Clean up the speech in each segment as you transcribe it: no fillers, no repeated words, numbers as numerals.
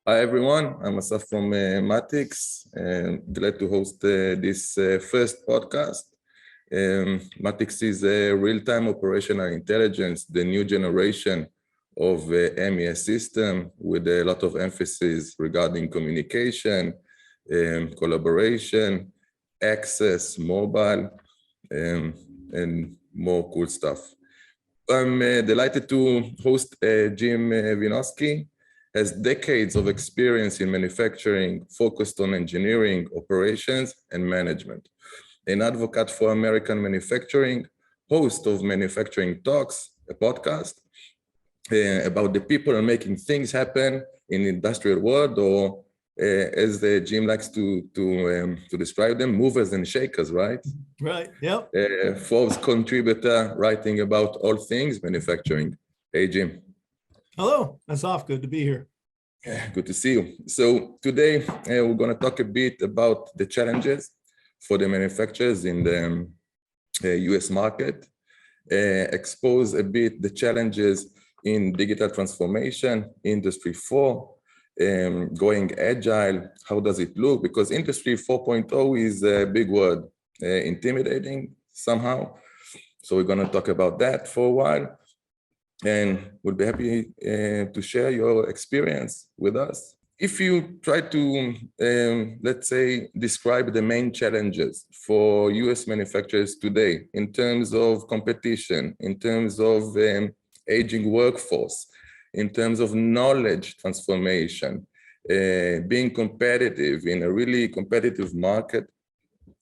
Hi everyone, I'm Asaf from Matix, and glad to host this first podcast. Matix is a real-time operational intelligence, the new generation of MES system with a lot of emphasis regarding communication, collaboration, access, mobile, and more cool stuff. I'm delighted to host Jim Vinoski. Has decades of experience in manufacturing, focused on engineering, operations, and management. An advocate for American manufacturing, host of Manufacturing Talks, a podcast about the people making things happen in the industrial world, or as Jim likes to describe them, movers and shakers, right? Right, yep. Forbes Contributor, writing about all things manufacturing. Hey, Jim. Hello, Asaf, good to be here. Good to see you. So today we're going to talk a bit about the challenges for the manufacturers in the US market, expose a bit the challenges in digital transformation, Industry 4, going agile, how does it look? Because Industry 4.0 is a big word, intimidating somehow. So we're going to talk about that for a while. And we'll be happy to share your experience with us. If you try to, let's say, describe the main challenges for US manufacturers today in terms of competition, in terms of aging workforce, in terms of knowledge transformation, being competitive in a really competitive market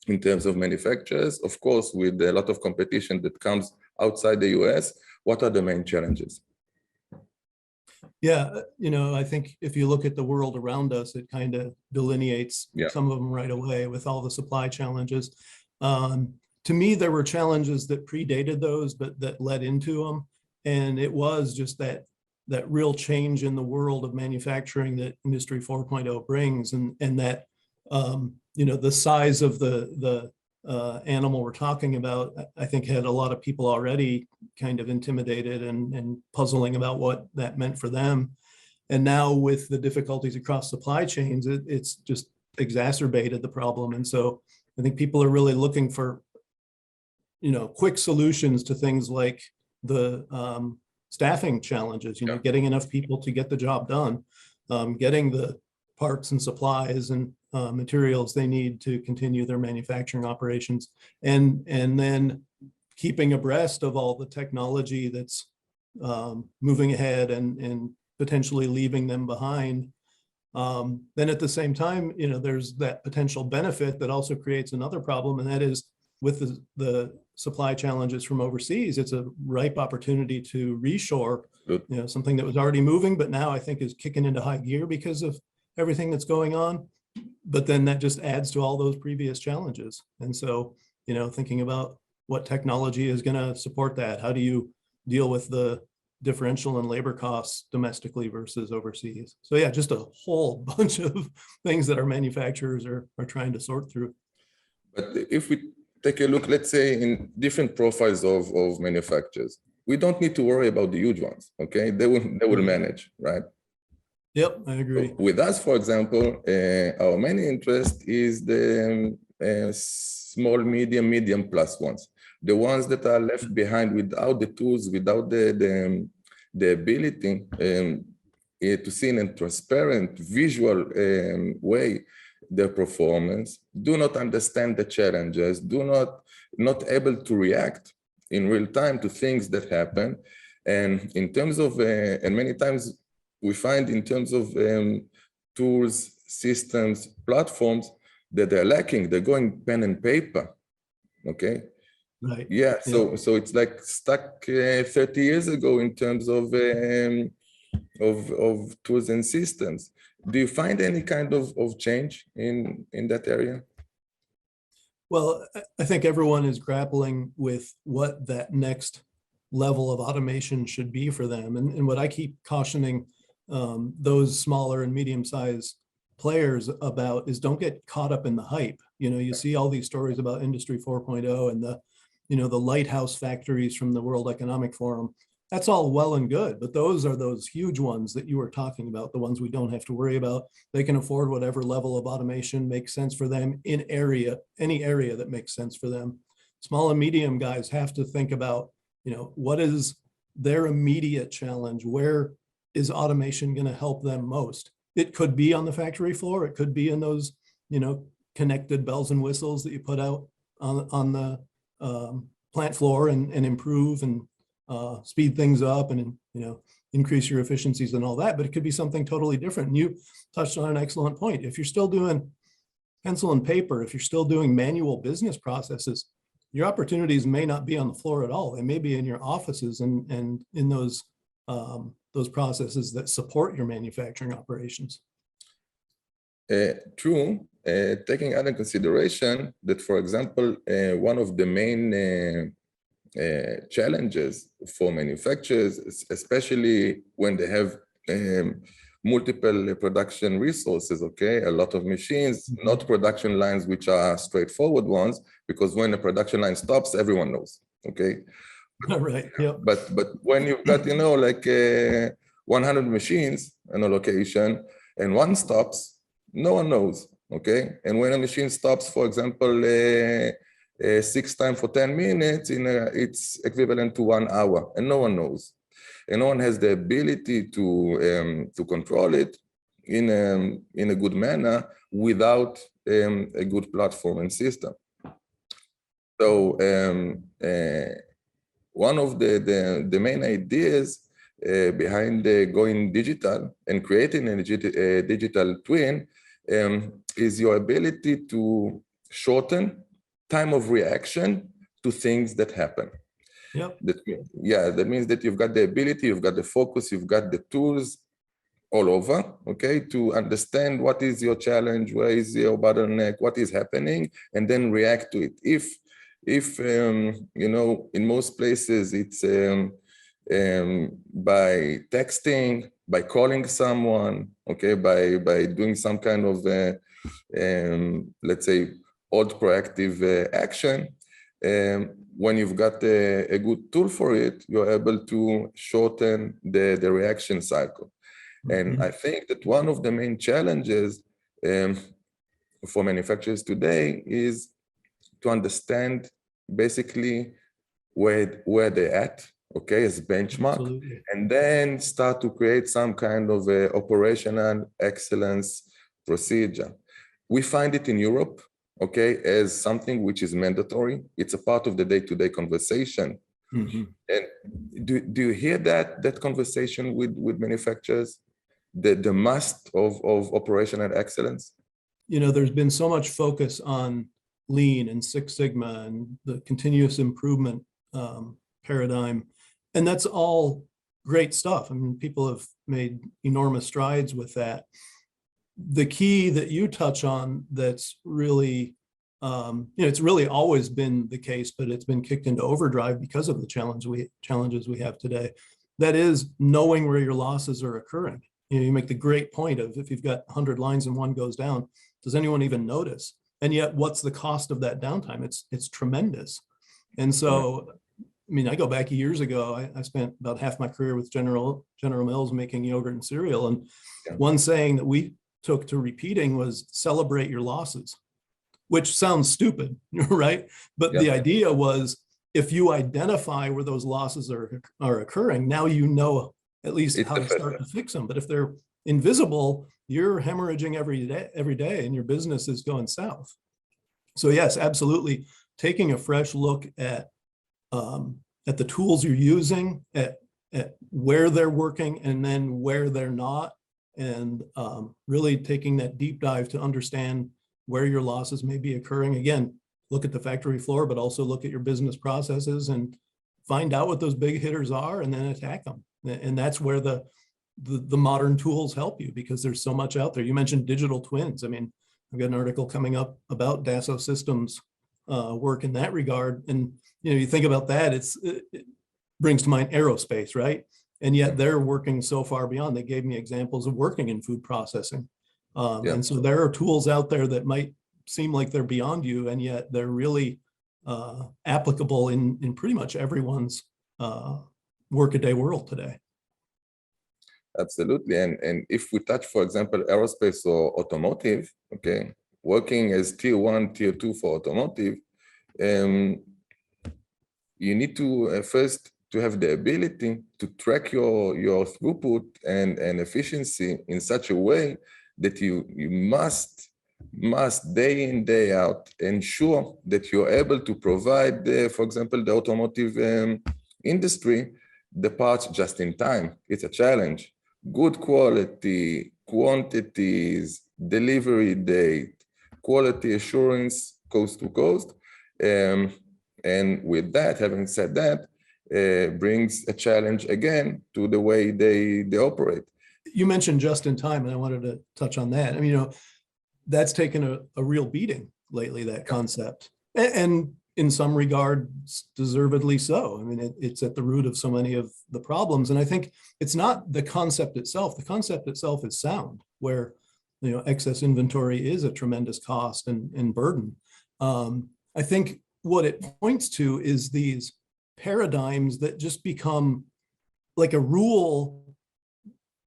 in terms of manufacturers, of course, with a lot of competition that comes outside the US, what are the main challenges? Yeah, I think if you look at the world around us, it kind of delineates some of them right away with all the supply challenges. To me, there were challenges that predated those, but that led into them. And it was just that real change in the world of manufacturing that Industry 4.0 brings, and that, the size of the animal we're talking about, I think had a lot of people already kind of intimidated and puzzling about what that meant for them. And now with the difficulties across supply chains, it's just exacerbated the problem. And so I think people are really looking for, quick solutions to things like the staffing challenges, getting enough people to get the job done, getting the parts and supplies and materials they need to continue their manufacturing operations, and then keeping abreast of all the technology that's moving ahead and potentially leaving them behind. Then at the same time, there's that potential benefit that also creates another problem, and that is with the supply challenges from overseas, it's a ripe opportunity to reshore, something that was already moving, but now I think is kicking into high gear because of everything that's going on. But then that just adds to all those previous challenges. And so, thinking about what technology is going to support that, how do you deal with the differential in labor costs domestically versus overseas? So yeah, just a whole bunch of things that our manufacturers are trying to sort through. But if we take a look, let's say, in different profiles of manufacturers, we don't need to worry about the huge ones, okay? They will manage, right? Yep, I agree. With us, for example, our main interest is the small, medium plus ones. The ones that are left behind without the tools, without the ability to see in a transparent, visual way their performance, do not understand the challenges, not able to react in real time to things that happen. And in terms of, and many times, we find in terms of tools, systems, platforms that they're lacking. They're going pen and paper, okay? Right. Yeah, so it's like stuck 30 years ago in terms of tools and systems. Do you find any kind of change in that area? Well, I think everyone is grappling with what that next level of automation should be for them. And what I keep cautioning those smaller and medium-sized players about is don't get caught up in the hype. You see all these stories about Industry 4.0 and the lighthouse factories from the World Economic Forum. that's all well and good, but those are those huge ones that you were talking about, the ones we don't have to worry about. They can afford whatever level of automation makes sense for them in any area that makes sense for them. Small and medium guys have to think about, what is their immediate challenge? Where is automation going to help them most? It could be on the factory floor. It could be in those, connected bells and whistles that you put out on the plant floor and improve and speed things up and, increase your efficiencies and all that, but it could be something totally different. And you touched on an excellent point. If you're still doing pencil and paper, if you're still doing manual business processes, your opportunities may not be on the floor at all. They may be in your offices and in those processes that support your manufacturing operations. True. Taking under consideration that, for example, one of the main challenges for manufacturers, especially when they have multiple production resources, a lot of machines, not production lines which are straightforward ones, because when a production line stops, everyone knows, Right, yeah. But when you've got, 100 machines on a location and one stops, no one knows, And when a machine stops, for example, 6 times for 10 minutes, it's equivalent to 1 hour, and no one knows. And no one has the ability to control it in a good manner without a good platform and system. So one of the main ideas behind going digital and creating a digital twin is your ability to shorten time of reaction to things that happen. Yep. That means that you've got the ability, you've got the focus, you've got the tools all over, to understand what is your challenge, where is your bottleneck, what is happening, and then react to it. If in most places it's by texting, by calling someone, by doing some kind of, let's say, old proactive action. When you've got a good tool for it, you're able to shorten the reaction cycle. And I think that one of the main challenges for manufacturers today is to understand basically where they're at, as benchmark. Absolutely. And then start to create some kind of operational excellence procedure. We find it in Europe, as something which is mandatory. It's a part of the day-to-day conversation. And do you hear that conversation with manufacturers? The must of operational excellence? There's been so much focus on Lean and Six Sigma and the continuous improvement paradigm. And that's all great stuff. I mean, people have made enormous strides with that. The key that you touch on that's really, it's really always been the case, but it's been kicked into overdrive because of the challenges we have today. That is knowing where your losses are occurring. You make the great point of if you've got 100 lines and one goes down, does anyone even notice? And yet, what's the cost of that downtime? It's tremendous. And so, I mean, I go back years ago, I spent about half my career with General Mills making yogurt and cereal. And one saying that we took to repeating was celebrate your losses, which sounds stupid, right? But the idea was if you identify where those losses are occurring, now you know at least how to start to fix them. But if they're invisible, you're hemorrhaging every day and your business is going south. So yes, absolutely. Taking a fresh look at the tools you're using, at where they're working and then where they're not, and really taking that deep dive to understand where your losses may be occurring. Again, look at the factory floor, but also look at your business processes and find out what those big hitters are and then attack them. And that's where the modern tools help you, because there's so much out there. You mentioned digital twins. I mean, I've got an article coming up about Dassault Systems work in that regard. And, you think about that, it brings to mind aerospace, right? And yet they're working so far beyond. They gave me examples of working in food processing. And so there are tools out there that might seem like they're beyond you, and yet they're really applicable in pretty much everyone's workaday world today. Absolutely. And if we touch, for example, aerospace or automotive, okay, working as tier 1, tier 2 for automotive, you need to first to have the ability to track your throughput and efficiency in such a way that you must day in, day out ensure that you're able to provide, for example, the automotive industry, the parts just in time. It's a challenge. Good quality, quantities, delivery date, quality assurance, coast to coast. And with that, having said that, brings a challenge again to the way they operate. You mentioned just in time, and I wanted to touch on that. I mean, that's taken a real beating lately, that concept. And in some regards, deservedly so. I mean, it's at the root of so many of the problems. And I think it's not the concept itself. The concept itself is sound, where excess inventory is a tremendous cost and burden. I think what it points to is these paradigms that just become like a rule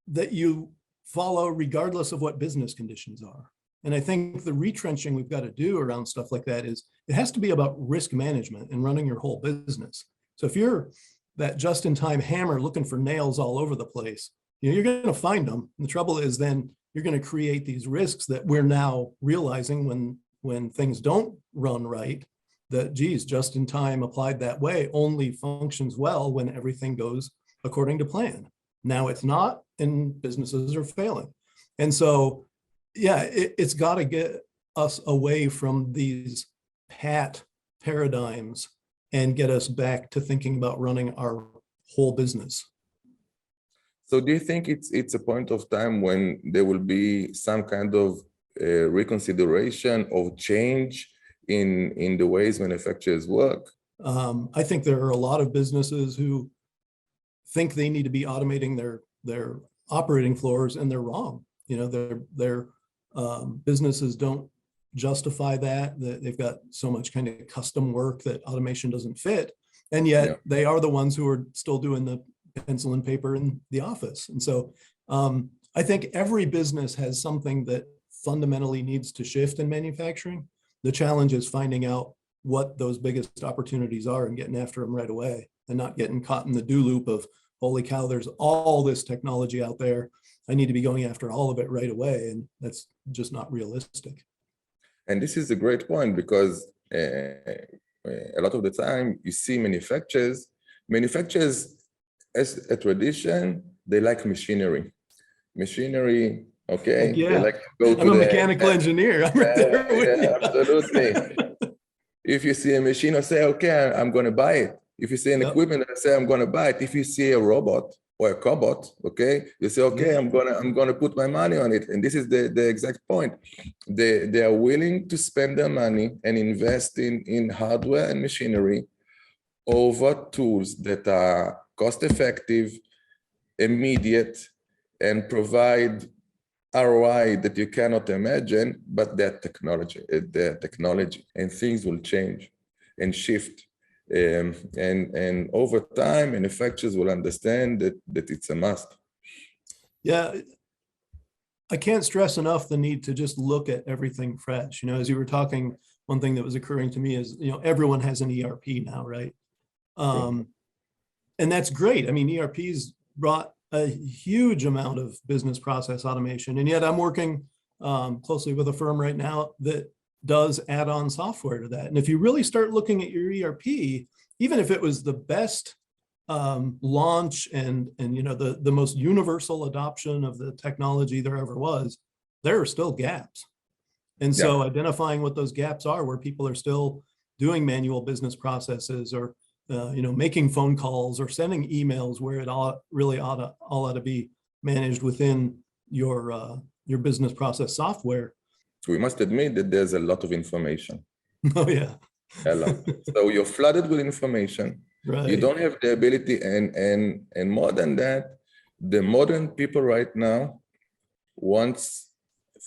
that you follow regardless of what business conditions are. And I think the retrenching we've got to do around stuff like that is it has to be about risk management and running your whole business. So if you're that just-in-time hammer looking for nails all over the place, you're going to find them. And the trouble is then you're going to create these risks that we're now realizing when things don't run right, that, geez, just-in-time applied that way only functions well when everything goes according to plan. Now it's not, and businesses are failing. And so, yeah, it's got to get us away from these pat paradigms and get us back to thinking about running our whole business. So do you think it's a point of time when there will be some kind of reconsideration or change in the ways manufacturers work? I think there are a lot of businesses who think they need to be automating their operating floors, and they're wrong. Their businesses don't justify that they've got so much kind of custom work that automation doesn't fit, and yet they are the ones who are still doing the pencil and paper in the office. And so I think every business has something that fundamentally needs to shift in manufacturing. The challenge is finding out what those biggest opportunities are and getting after them right away, and not getting caught in the do loop of, holy cow, there's all this technology out there. I need to be going after all of it right away. And that's just not realistic. And this is a great point, because a lot of the time you see manufacturers as a tradition, they like machinery, okay? Yeah. They like to go to I'm a mechanical engineer. I'm right there with you. Absolutely. If you see a machine, I say, okay, I'm going to buy it. If you see an equipment, I say, I'm going to buy it. If you see a robot or a cobot, okay, you say, okay, I'm gonna put my money on it. And this is the exact point. They are willing to spend their money and invest in hardware and machinery over tools that are cost-effective, immediate, and provide ROI that you cannot imagine, but they're technology, and things will change and shift. And over time, manufacturers will understand that it's a must. Yeah, I can't stress enough the need to just look at everything fresh. As you were talking, one thing that was occurring to me is, everyone has an ERP now, right? And that's great. I mean, ERPs brought a huge amount of business process automation, and yet I'm working closely with a firm right now that does add-on software to that. And if you really start looking at your ERP, even if it was the best launch and the most universal adoption of the technology there ever was, there are still gaps. And so identifying what those gaps are, where people are still doing manual business processes, or making phone calls or sending emails, where it all ought to be managed within your business process software. So we must admit that there's a lot of information. Oh, yeah. A lot. So you're flooded with information. Right. You don't have the ability, and more than that, the modern people right now wants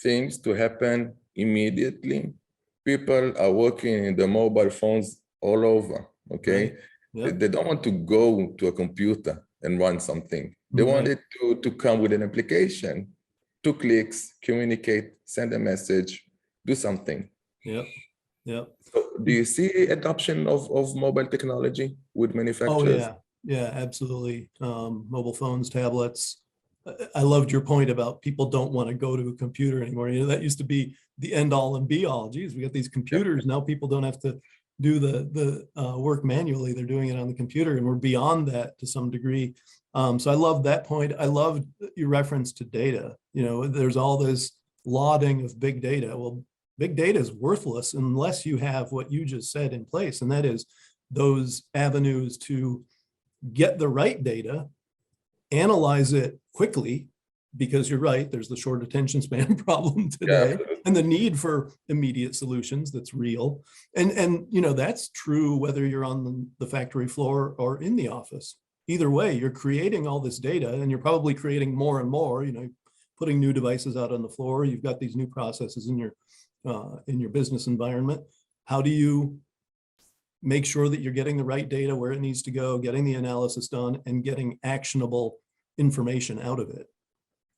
things to happen immediately. People are working in the mobile phones all over, okay? Yep. They don't want to go to a computer and run something. They want it to come with an application, 2 clicks, communicate, send a message, do something. Yep. Yep. So do you see adoption of mobile technology with manufacturers? Oh yeah, absolutely. Mobile phones, tablets. I loved your point about people don't want to go to a computer anymore. You know, that used to be the end all and be all. Geez, we got these computers. Now people don't have to do the work manually. They're doing it on the computer, and we're beyond that to some degree. So I love that point. I loved your reference to data. You know, there's all this lauding of big data. Well, big data is worthless unless you have what you just said in place, and that is those avenues to get the right data, analyze it quickly, because you're right, there's the short attention span problem today, and the need for immediate solutions that's real. And you know, that's true whether you're on the factory floor or in the office. Either way, you're creating all this data, and you're probably creating more and more, you know, putting new devices out on the floor. You've got these new processes in your business environment. How do you make sure that you're getting the right data where it needs to go, getting the analysis done, and getting actionable information out of it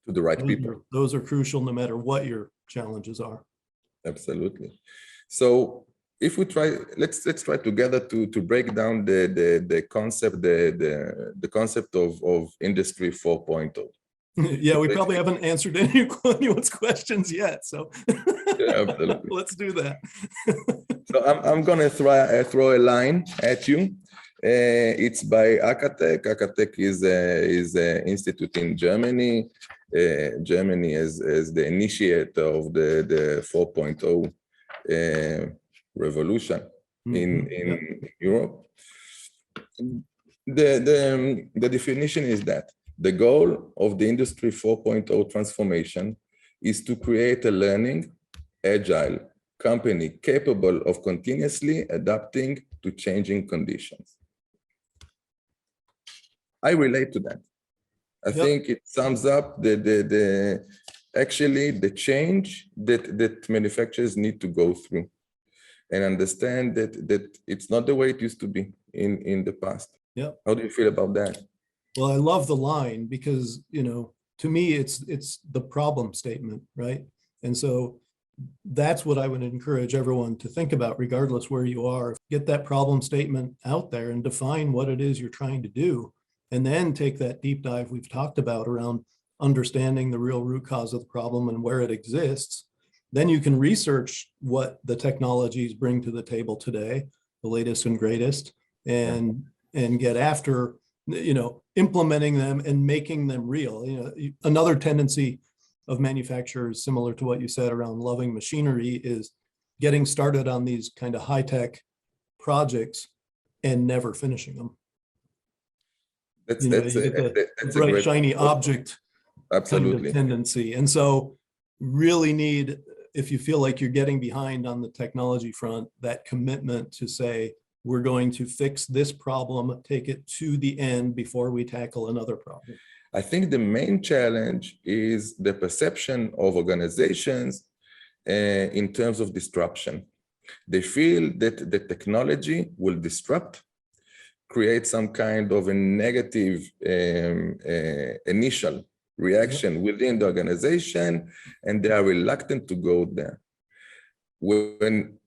to the right people? Those are crucial no matter what your challenges are. Absolutely. So if we try, let's try together to break down the concept of Industry 4.0. Yeah, we probably haven't answered anyone's questions yet, so yeah, absolutely. Let's do that. So I'm gonna throw a line at you. It's by Akatech. Akatech is an institute in Germany. Germany is the initiator of the 4.0 revolution in Europe. The definition is that the goal of the Industry 4.0 transformation is to create a learning, agile company capable of continuously adapting to changing conditions. I relate to that. I think it sums up actually the change that manufacturers need to go through and understand that it's not the way it used to be in the past. Yep. How do you feel about that? Well, I love the line because, you know, to me, it's the problem statement, right? And so that's what I would encourage everyone to think about, regardless where you are. Get that problem statement out there and define what it is you're trying to do. And then take that deep dive we've talked about around understanding the real root cause of the problem and where it exists. Then you can research what the technologies bring to the table today, the latest and greatest, and get after, you know, implementing them and making them real. You know, another tendency of manufacturers, similar to what you said around loving machinery, is getting started on these kind of high-tech projects and never finishing them. That's a bright, shiny object kind of tendency. And so really need, if you feel like you're getting behind on the technology front, that commitment to say, we're going to fix this problem, take it to the end before we tackle another problem. I think the main challenge is the perception of organizations in terms of disruption. They feel that the technology will disrupt, create some kind of a negative initial reaction within the organization, and they are reluctant to go there. When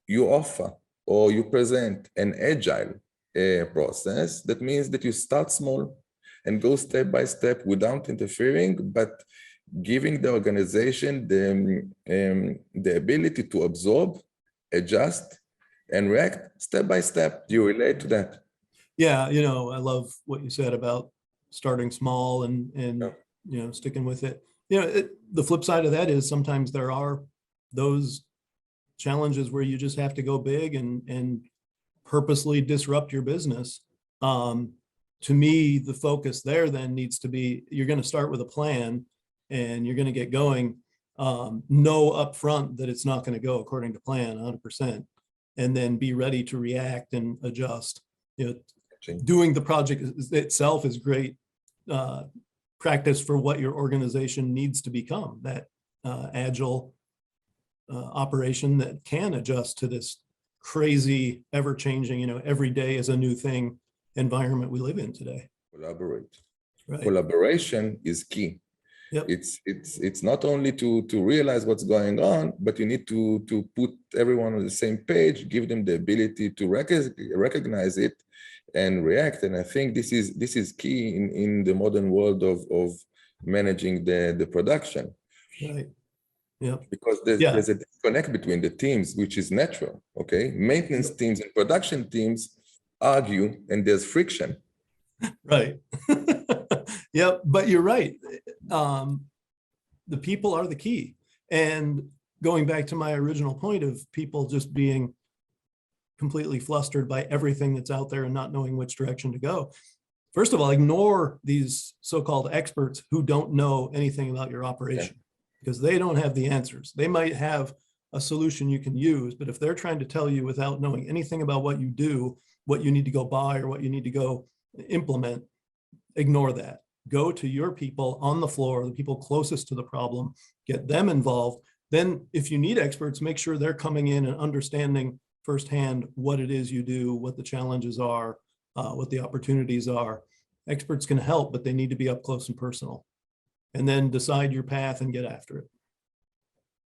you offer or you present an agile process, that means that you start small and go step by step without interfering, but giving the organization the ability to absorb, adjust, and react step by step. Do you relate to that? Yeah, you know, I love what you said about starting small and you know, sticking with it. You know, the flip side of that is sometimes there are those challenges where you just have to go big and purposely disrupt your business. To me, the focus there then needs to be, you're going to start with a plan and you're going to get going. Know upfront that it's not going to go according to plan 100%, and then be ready to react and adjust. You know, doing the project itself is great practice for what your organization needs to become, that agile operation that can adjust to this crazy, ever-changing, every day is a new thing environment we live in today. Collaborate. Right. Collaboration is key. Yep. It's not only to realize what's going on, but you need to put everyone on the same page, give them the ability to recognize it and react. And I think this is key in the modern world of managing the production. Right. Yeah. Because there's a disconnect between the teams, which is natural. Okay. Maintenance teams and production teams argue and there's friction. Right. Yeah, but you're right. The people are the key. And going back to my original point of people just being completely flustered by everything that's out there and not knowing which direction to go. First of all, ignore these so-called experts who don't know anything about your operation, because they don't have the answers. They might have a solution you can use, but if they're trying to tell you without knowing anything about what you do, what you need to go buy or what you need to go implement, ignore that. Go to your people on the floor, the people closest to the problem, get them involved. Then if you need experts, make sure they're coming in and understanding firsthand what it is you do, what the challenges are, what the opportunities are. Experts can help, but they need to be up close and personal. And then decide your path and get after it.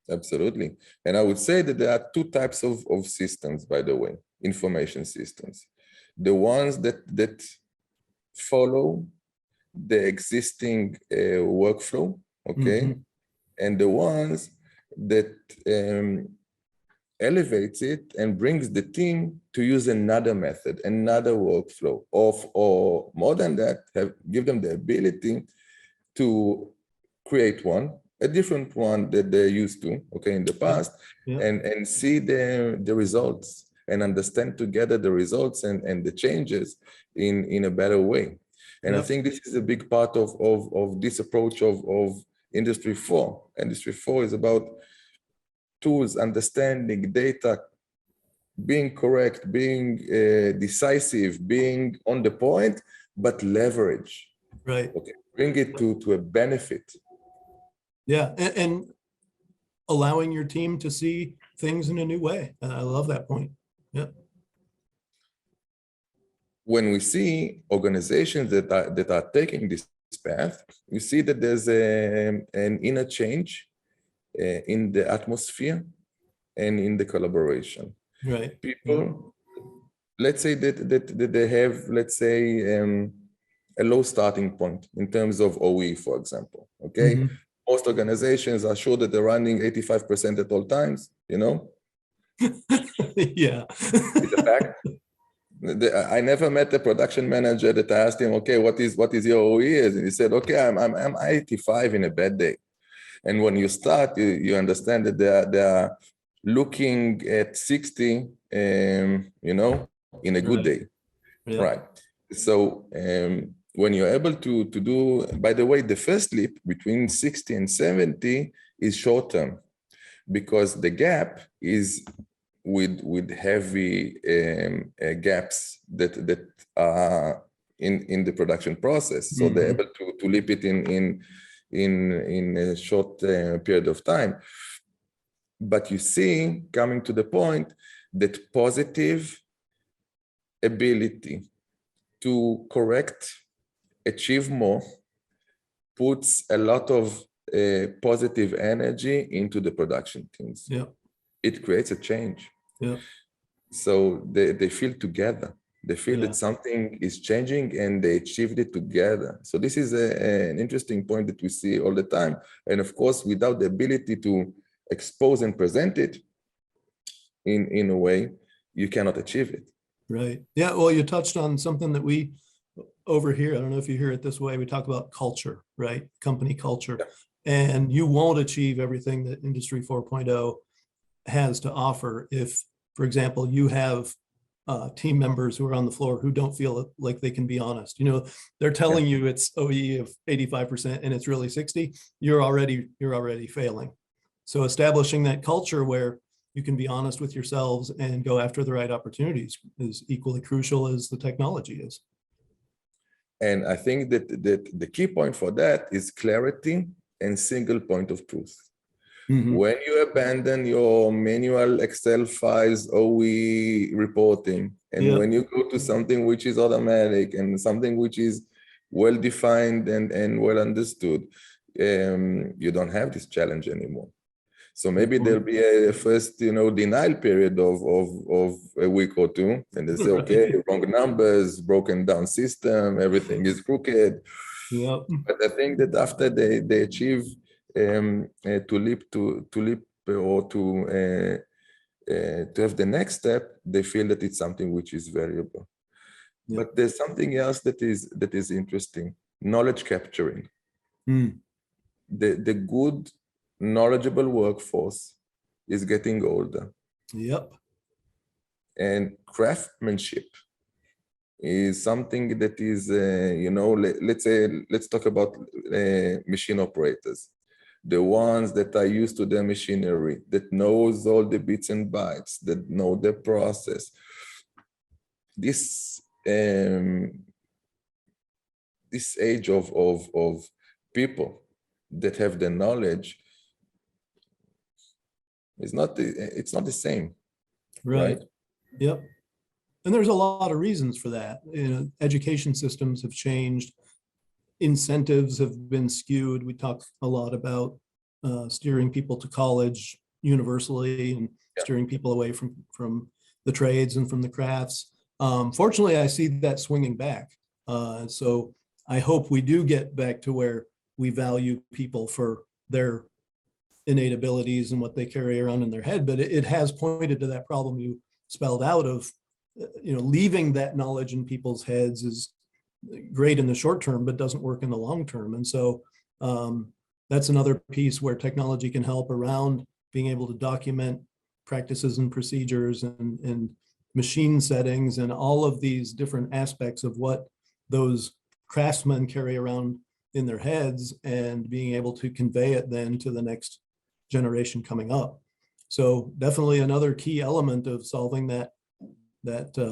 Absolutely. And I would say that there are two types of systems, by the way, information systems. The ones that follow the existing workflow, okay? And the ones that elevates it and brings the team to use another method, another workflow, or more than that, give them the ability to create a different one that they're used to, okay, in the past, and see the results and understand together the results and the changes in a better way. And I think this is a big part of this approach of Industry 4. Industry 4 is about tools, understanding data, being correct, being decisive, being on the point, but leverage. Right. Okay. Bring it to a benefit. Yeah. And allowing your team to see things in a new way. I love that point. Yeah. When we see organizations that are taking this path, we see that there's an inner change in the atmosphere and in the collaboration. Right. People, let's say that they have, let's say, a low starting point in terms of OE, for example. Okay, most organizations are sure that they're running 85% at all times. Yeah. It's a fact. I never met a production manager that I asked him, okay, what is your OE? And he said, okay, I'm 85 in a bad day. And when you start, you understand that they are looking at 60, in a good day, right? So when you're able to do, by the way, the first leap between 60 and 70 is short term, because the gap is with heavy gaps that are in the production process. So they're able to leap it in a short period of time. But you see, coming to the point, that positive ability to correct, achieve more, puts a lot of positive energy into the production teams. Yeah. It creates a change. Yeah. So they feel together. They feel that something is changing and they achieved it together. So this is an interesting point that we see all the time. And of course, without the ability to expose and present it in a way, you cannot achieve it. Right. Yeah. Well, you touched on something that we over here, I don't know if you hear it this way, we talk about culture, right? Company culture. Yeah. And you won't achieve everything that Industry 4.0 has to offer if, for example, you have team members who are on the floor who don't feel like they can be honest. They're telling you it's OE of 85% and it's really 60. You're already failing. So establishing that culture where you can be honest with yourselves and go after the right opportunities is equally crucial as the technology is. And I think that the key point for that is clarity and single point of truth. When you abandon your manual Excel files, OE reporting, and when you go to something which is automatic and something which is well-defined and well understood, you don't have this challenge anymore. So maybe there'll be a first, denial period of a week or two, and they say, okay, wrong numbers, broken down system, everything is crooked. Yep. But I think that after they achieve to leap or to have the next step, they feel that it's something which is variable. Yep. But there's something else that is interesting: knowledge capturing. The good, knowledgeable workforce is getting older. Yep. And craftsmanship is something that is, let's talk about machine operators. The ones that are used to their machinery, that knows all the bits and bytes, that know the process. This age of people that have the knowledge it's not the same. Right? Yep. And there's a lot of reasons for that. Education systems have changed. Incentives have been skewed. We talk a lot about steering people to college universally and steering people away from the trades and from the crafts. Fortunately, I see that swinging back. So I hope we do get back to where we value people for their innate abilities and what they carry around in their head. But it has pointed to that problem you spelled out of, leaving that knowledge in people's heads is great in the short term, but doesn't work in the long term. And so that's another piece where technology can help around being able to document practices and procedures and machine settings and all of these different aspects of what those craftsmen carry around in their heads and being able to convey it then to the next generation coming up. So definitely another key element of solving that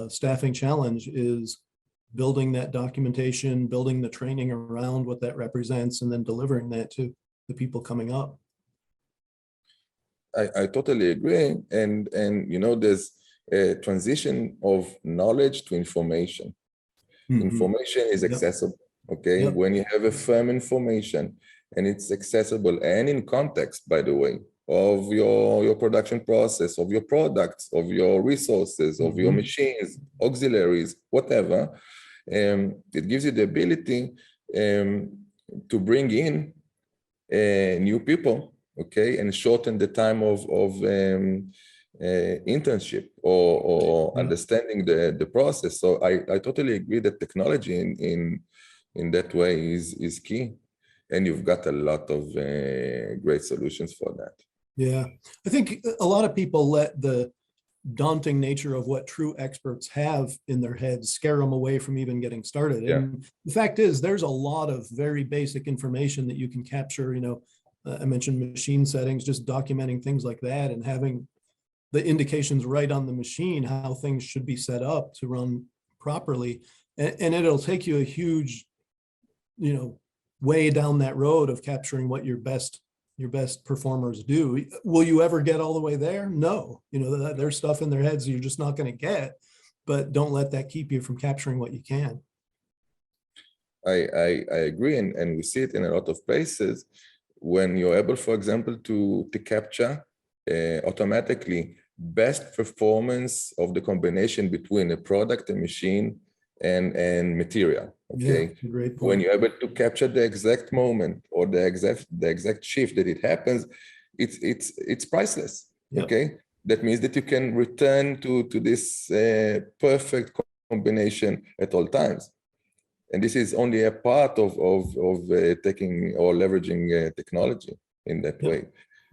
staffing challenge is building that documentation, building the training around what that represents, and then delivering that to the people coming up. I totally agree. And there's a transition of knowledge to information. Information is accessible, okay? When you have a firm information and it's accessible and in context, by the way, of your production process, of your products, of your resources, of your machines, auxiliaries, whatever, it gives you the ability to bring in new people, okay, and shorten the time of internship or understanding the process. So I totally agree that technology in that way is key, and you've got a lot of great solutions for that. Yeah, I think a lot of people let the daunting nature of what true experts have in their heads scare them away from even getting started. And the fact is, there's a lot of very basic information that you can capture. I mentioned machine settings, just documenting things like that and having the indications right on the machine, how things should be set up to run properly. And it'll take you a huge, way down that road of capturing what your best performers do. Will you ever get all the way there? No. There's stuff in their heads you're just not going to get, but don't let that keep you from capturing what you can. I agree. And we see it in a lot of places when you're able, for example, to capture automatically best performance of the combination between a product, a machine, and material. Okay, yeah, great point. When you're able to capture the exact moment or the exact shift that it happens, it's priceless. Yep. Okay, that means that you can return to this perfect combination at all times, and this is only a part of taking or leveraging technology in that way.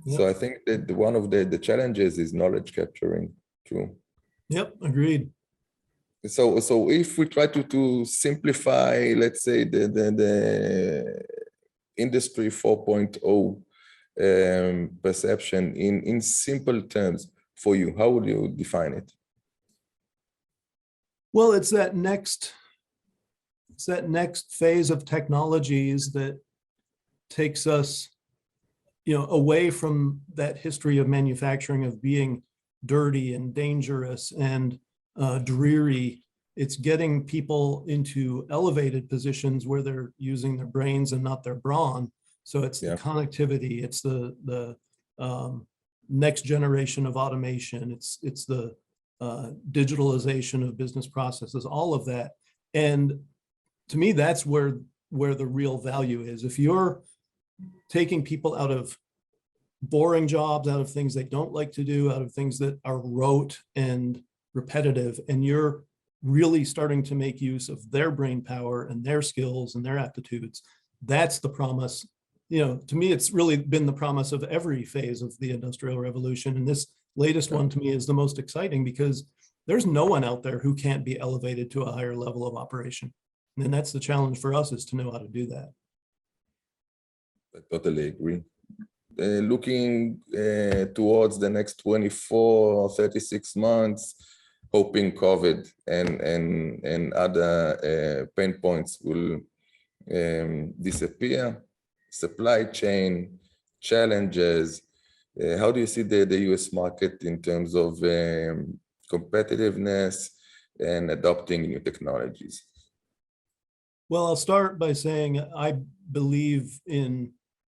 Yep. So I think that one of the challenges is knowledge capturing too. Yep, agreed. So if we try to simplify, let's say the industry 4.0 perception in simple terms for you, how would you define it? Well, it's that next phase of technologies that takes us away from that history of manufacturing of being dirty and dangerous and dreary. It's getting people into elevated positions where they're using their brains and not their brawn. So it's the connectivity, it's the next generation of automation, it's the digitalization of business processes, all of that. And to me, that's where the real value is. If you're taking people out of boring jobs, out of things they don't like to do, out of things that are rote and repetitive, and you're really starting to make use of their brain power and their skills and their aptitudes, that's the promise. To me, it's really been the promise of every phase of the Industrial Revolution. And this latest one to me is the most exciting because there's no one out there who can't be elevated to a higher level of operation. And that's the challenge for us, is to know how to do that. I totally agree. Looking towards the next 24 or 36 months, hoping COVID and other pain points will disappear, supply chain challenges. How do you see the US market in terms of competitiveness and adopting new technologies? Well, I'll start by saying I believe in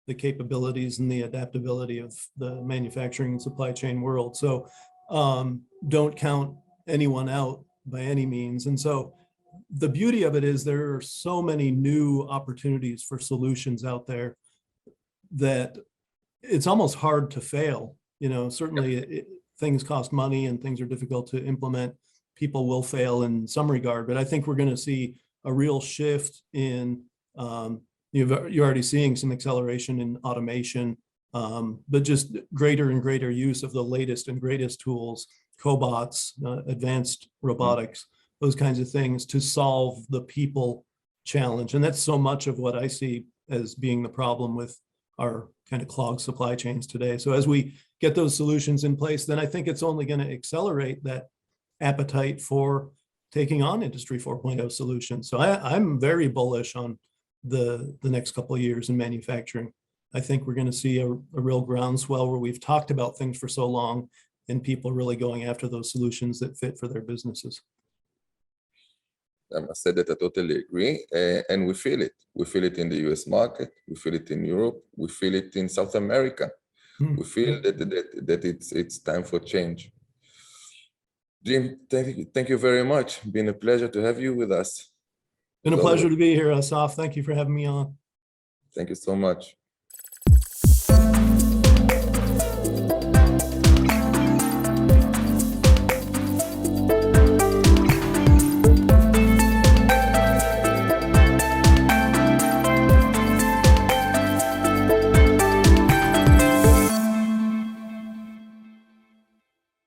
the capabilities and the adaptability of the manufacturing and supply chain world. So don't count anyone out by any means. And so the beauty of it is there are so many new opportunities for solutions out there that it's almost hard to fail. Certainly things cost money and things are difficult to implement. People will fail in some regard, but I think we're going to see a real shift in you're already seeing some acceleration in automation, but just greater and greater use of the latest and greatest tools, cobots, advanced robotics, those kinds of things to solve the people challenge. And that's so much of what I see as being the problem with our kind of clogged supply chains today. So as we get those solutions in place, then I think it's only going to accelerate that appetite for taking on Industry 4.0 solutions. So I'm very bullish on the next couple of years in manufacturing. I think we're going to see a real groundswell where we've talked about things for so long and people really going after those solutions that fit for their businesses. I must say that I totally agree. And we feel it. We feel it in the US market. We feel it in Europe. We feel it in South America. We feel that it's time for change. Jim, thank you very much. It's been a pleasure to have you with us. Been a pleasure to be here, Asaf. Thank you for having me on. Thank you so much.